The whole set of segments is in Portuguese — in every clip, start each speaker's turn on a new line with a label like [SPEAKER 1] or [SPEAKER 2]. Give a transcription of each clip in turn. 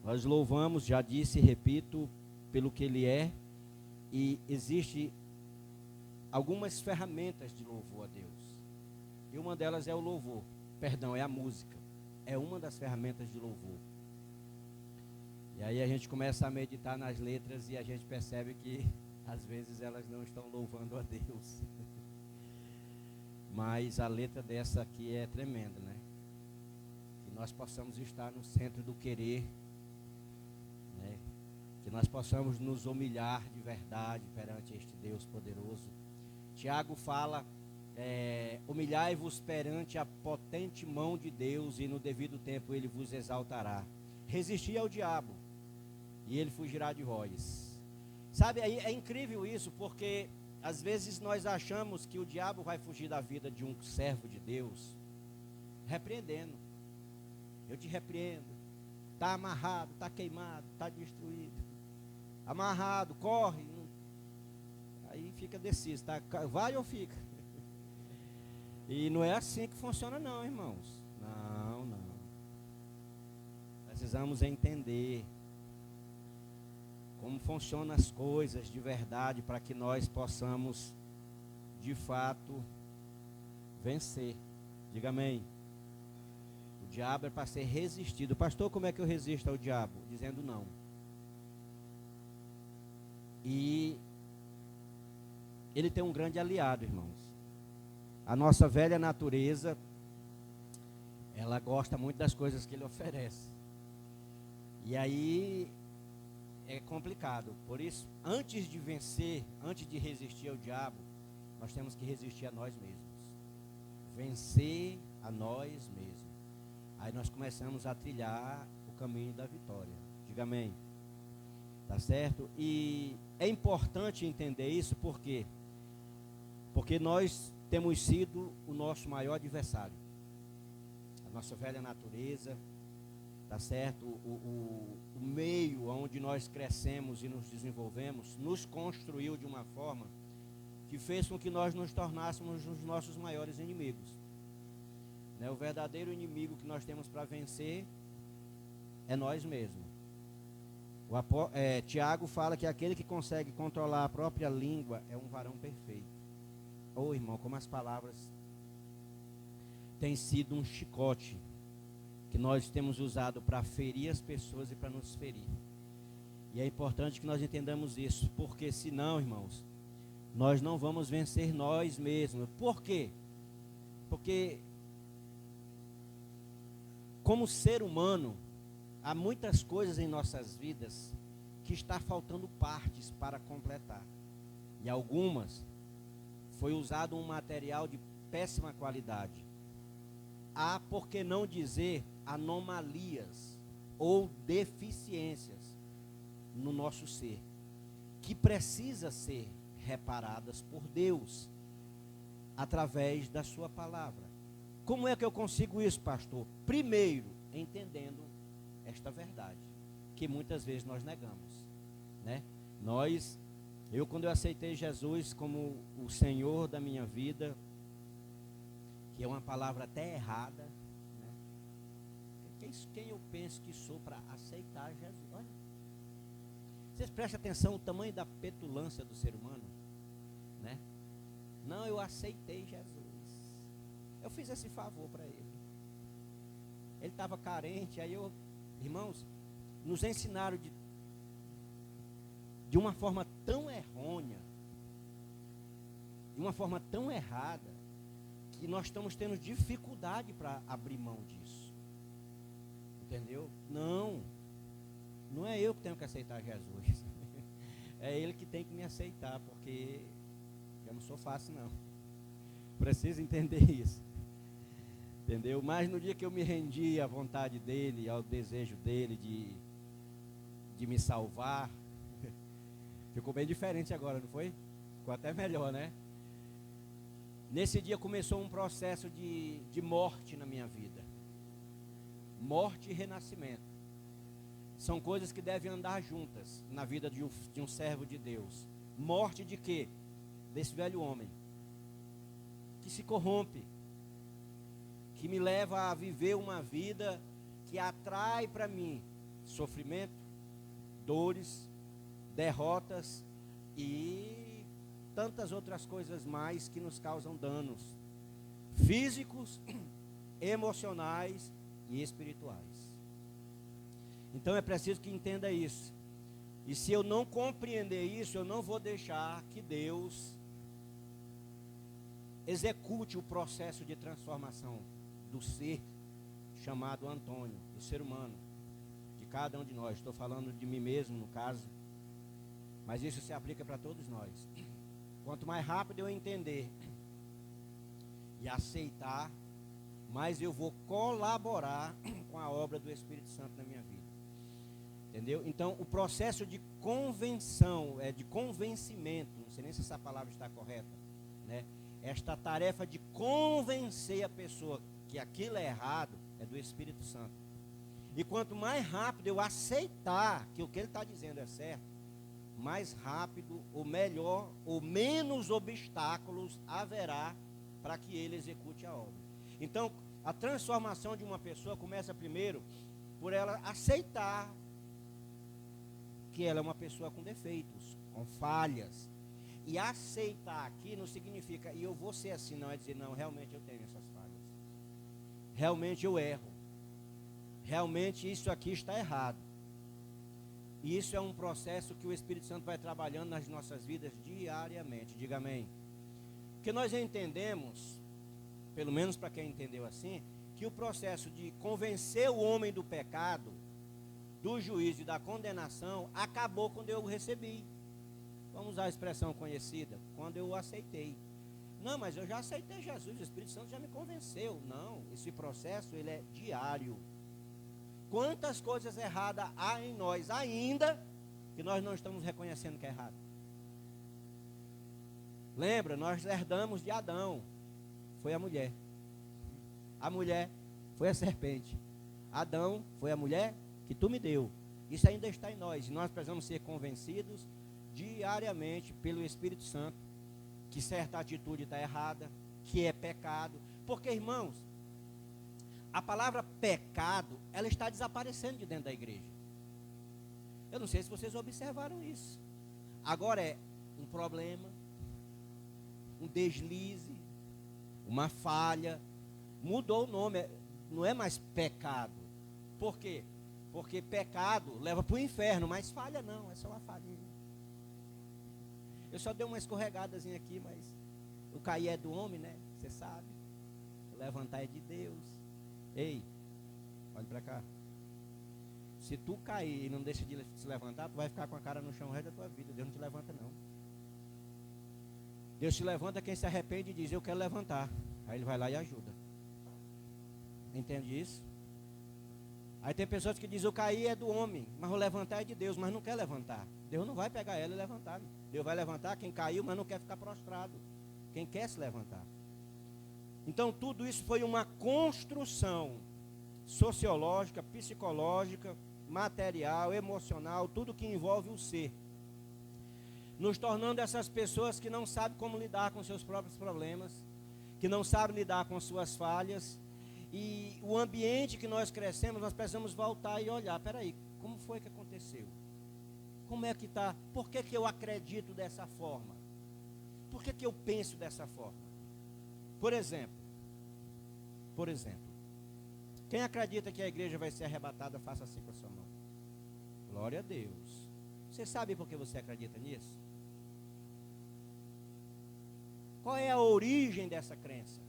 [SPEAKER 1] Nós louvamos, já disse e repito, pelo que Ele é, e existe algumas ferramentas de louvor a Deus. E uma delas é o louvor, é a música. É uma das ferramentas de louvor. E aí a gente começa a meditar nas letras e a gente percebe que às vezes elas não estão louvando a Deus. Mas a letra dessa aqui é tremenda, né? Que nós possamos estar no centro do querer, né? Que nós possamos nos humilhar de verdade perante este Deus poderoso. Tiago fala, humilhai-vos perante a potente mão de Deus e no devido tempo Ele vos exaltará. Resisti ao diabo e ele fugirá de vós. Sabe, aí é incrível isso, porque às vezes nós achamos que o diabo vai fugir da vida de um servo de Deus repreendendo. Eu te repreendo. Está amarrado, está queimado, está destruído. Amarrado, corre. Aí fica deciso, tá? Vai ou fica? E não é assim que funciona não, irmãos. Não. Precisamos entender como funcionam as coisas de verdade para que nós possamos, de fato, vencer. Diga amém. O diabo é para ser resistido. Pastor, como é que eu resisto ao diabo? Dizendo não. E ele tem um grande aliado, irmãos. A nossa velha natureza, ela gosta muito das coisas que ele oferece. E aí é complicado. Por isso, antes de vencer, antes de resistir ao diabo, nós temos que resistir a nós mesmos. Vencer a nós mesmos. Aí nós começamos a trilhar o caminho da vitória. Diga amém. Tá certo? E é importante entender isso, por quê? Porque nós temos sido o nosso maior adversário. A nossa velha natureza, tá certo? O meio onde nós crescemos e nos desenvolvemos, nos construiu de uma forma que fez com que nós nos tornássemos os nossos maiores inimigos. Né? O verdadeiro inimigo que nós temos para vencer é nós mesmos. Tiago fala que aquele que consegue controlar a própria língua é um varão perfeito. Ô irmão, como as palavras têm sido um chicote que nós temos usado para ferir as pessoas e para nos ferir. E é importante que nós entendamos isso, porque senão, irmãos, nós não vamos vencer nós mesmos. Por quê? Porque como ser humano, há muitas coisas em nossas vidas que está faltando partes para completar. E algumas foi usado um material de péssima qualidade. Há, por que não dizer, anomalias ou deficiências no nosso ser, que precisa ser reparadas por Deus, através da sua palavra. Como é que eu consigo isso, pastor? Primeiro, entendendo esta verdade, que muitas vezes nós negamos, né? Quando eu aceitei Jesus como o Senhor da minha vida, que é uma palavra até errada, né? Quem eu penso que sou para aceitar Jesus? Olha, vocês prestem atenção no tamanho da petulância do ser humano, né? Não, eu aceitei Jesus. Eu fiz esse favor para ele. Ele estava carente, irmãos, nos ensinaram de uma forma tão errônea, de uma forma tão errada, que nós estamos tendo dificuldade para abrir mão disso. Entendeu? Não é eu que tenho que aceitar Jesus. É ele que tem que me aceitar, porque eu não sou fácil não. Preciso entender isso. Entendeu? Mas no dia que eu me rendi à vontade dele, ao desejo dele de me salvar, ficou bem diferente agora, não foi? Ficou até melhor, né? Nesse dia começou um processo de morte na minha vida. Morte e renascimento. São coisas que devem andar juntas na vida de um servo de Deus. Morte de quê? Desse velho homem que se corrompe, que me leva a viver uma vida que atrai para mim sofrimento, dores, derrotas e tantas outras coisas mais que nos causam danos físicos, emocionais e espirituais. Então é preciso que entenda isso. E se eu não compreender isso, eu não vou deixar que Deus execute o processo de transformação do ser chamado Antônio, do ser humano, de cada um de nós. Estou falando de mim mesmo, no caso, mas isso se aplica para todos nós. Quanto mais rápido eu entender e aceitar, mais eu vou colaborar com a obra do Espírito Santo na minha vida. Entendeu? Então, o processo de convenção, de convencimento, não sei nem se essa palavra está correta, né? Esta tarefa de convencer a pessoa que aquilo é errado, é do Espírito Santo. E quanto mais rápido eu aceitar que o que ele está dizendo é certo, mais rápido, ou melhor, ou menos obstáculos haverá para que ele execute a obra. Então, a transformação de uma pessoa começa primeiro por ela aceitar que ela é uma pessoa com defeitos, com falhas. E aceitar aqui não significa, e eu vou ser assim, não é dizer, não, realmente eu tenho essas falhas. Realmente eu erro. Realmente isso aqui está errado. E isso é um processo que o Espírito Santo vai trabalhando nas nossas vidas diariamente. Diga amém. Porque nós entendemos, pelo menos para quem entendeu assim, que o processo de convencer o homem do pecado, do juízo e da condenação, acabou quando eu o recebi. Vamos usar a expressão conhecida, quando eu o aceitei. Não, mas eu já aceitei Jesus, o Espírito Santo já me convenceu. Não, esse processo ele é diário. Quantas coisas erradas há em nós ainda, que nós não estamos reconhecendo que é errado. Lembra, nós herdamos de Adão, foi a mulher. A mulher foi a serpente. Adão foi a mulher que tu me deu. Isso ainda está em nós. E nós precisamos ser convencidos diariamente pelo Espírito Santo que certa atitude está errada, que é pecado. Porque, irmãos, a palavra pecado, ela está desaparecendo de dentro da igreja. Eu não sei se vocês observaram isso. Agora é um problema, um deslize, uma falha. Mudou o nome, não é mais pecado. Por quê? Porque pecado leva para o inferno, mas falha não, é só uma falhinha. Eu só dei uma escorregadazinha aqui, mas o cair é do homem, né? Você sabe. O levantar é de Deus. Ei, olha para cá. Se tu cair e não deixa de se levantar, tu vai ficar com a cara no chão o resto da tua vida. Deus não te levanta não. Deus te levanta quem se arrepende e diz, eu quero levantar. Aí ele vai lá e ajuda. Entende isso? Aí tem pessoas que dizem, o cair é do homem, mas o levantar é de Deus, mas não quer levantar. Deus não vai pegar ela e levantar. Deus vai levantar quem caiu, mas não quer ficar prostrado. Quem quer se levantar. Então tudo isso foi uma construção sociológica, psicológica, material, emocional, tudo que envolve o ser. Nos tornando essas pessoas que não sabem como lidar com seus próprios problemas, que não sabem lidar com suas falhas. E o ambiente que nós crescemos, nós precisamos voltar e olhar, peraí, como foi que aconteceu? Como é que está? Por que eu acredito dessa forma? Por que eu penso dessa forma? Por exemplo, quem acredita que a igreja vai ser arrebatada, faça assim com a sua mão. Glória a Deus. Você sabe por que você acredita nisso? Qual é a origem dessa crença?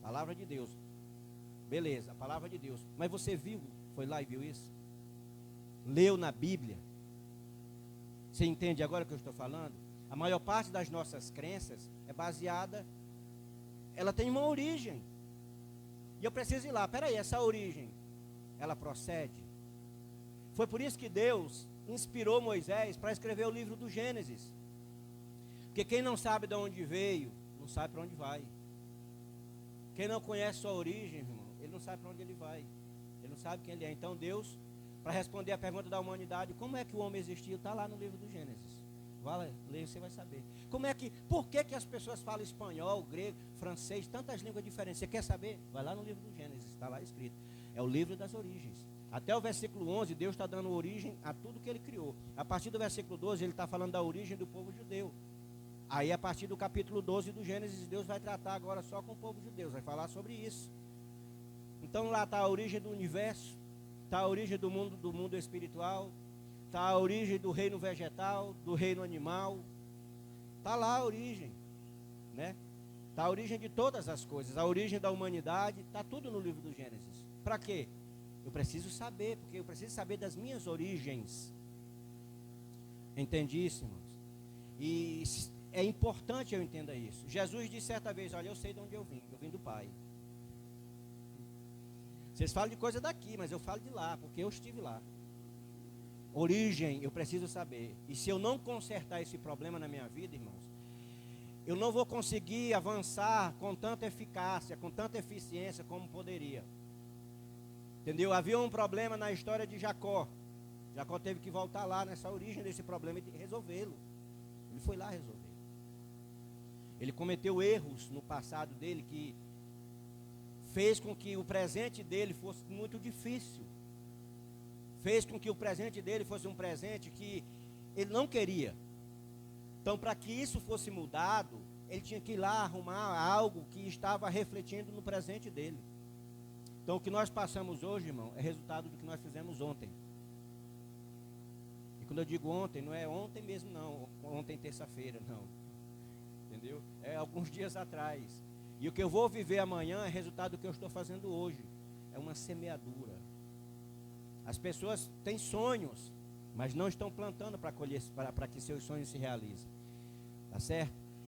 [SPEAKER 1] Palavra de Deus. Beleza, a palavra de Deus. Mas você viu, foi lá e viu isso? Leu na Bíblia? Você entende agora o que eu estou falando? A maior parte das nossas crenças é baseada, ela tem uma origem. E eu preciso ir lá, peraí, essa origem, ela procede? Foi por isso que Deus inspirou Moisés para escrever o livro do Gênesis. Porque quem não sabe de onde veio, não sabe para onde vai. Quem não conhece sua origem, irmão, ele não sabe para onde ele vai. Ele não sabe quem ele é. Então Deus, para responder a pergunta da humanidade, como é que o homem existiu, está lá no livro do Gênesis. Vai ler, você vai saber. Por que as pessoas falam espanhol, grego, francês, tantas línguas diferentes? Você quer saber? Vai lá no livro do Gênesis, está lá escrito. É o livro das origens. Até o versículo 11, Deus está dando origem a tudo que ele criou. A partir do versículo 12, ele está falando da origem do povo judeu. Aí, a partir do capítulo 12 do Gênesis, Deus vai tratar agora só com o povo judeu, vai falar sobre isso. Então, lá está a origem do universo, está a origem do mundo espiritual, está a origem do reino vegetal, do reino animal. Está lá a origem, né? Está a origem de todas as coisas, a origem da humanidade, está tudo no livro do Gênesis. Para quê? Eu preciso saber, porque eu preciso saber das minhas origens. Entendi isso, irmãos? E é importante eu entenda isso. Jesus disse certa vez, olha, eu sei de onde eu vim do Pai. Vocês falam de coisa daqui, mas eu falo de lá, porque eu estive lá. Origem, eu preciso saber. E se eu não consertar esse problema na minha vida, irmãos, eu não vou conseguir avançar com tanta eficácia, com tanta eficiência como poderia. Entendeu? Havia um problema na história de Jacó. Jacó teve que voltar lá nessa origem desse problema e resolvê-lo. Ele foi lá resolver. Ele cometeu erros no passado dele que fez com que o presente dele fosse muito difícil. Fez com que o presente dele fosse um presente que ele não queria. Então, para que isso fosse mudado, ele tinha que ir lá arrumar algo que estava refletindo no presente dele. Então, o que nós passamos hoje, irmão, é resultado do que nós fizemos ontem. E quando eu digo ontem, não é ontem mesmo, não. Ontem, terça-feira, não. Entendeu? É alguns dias atrás. E o que eu vou viver amanhã é resultado do que eu estou fazendo hoje. É uma semeadura. As pessoas têm sonhos, mas não estão plantando para colher, para que seus sonhos se realizem. Tá certo?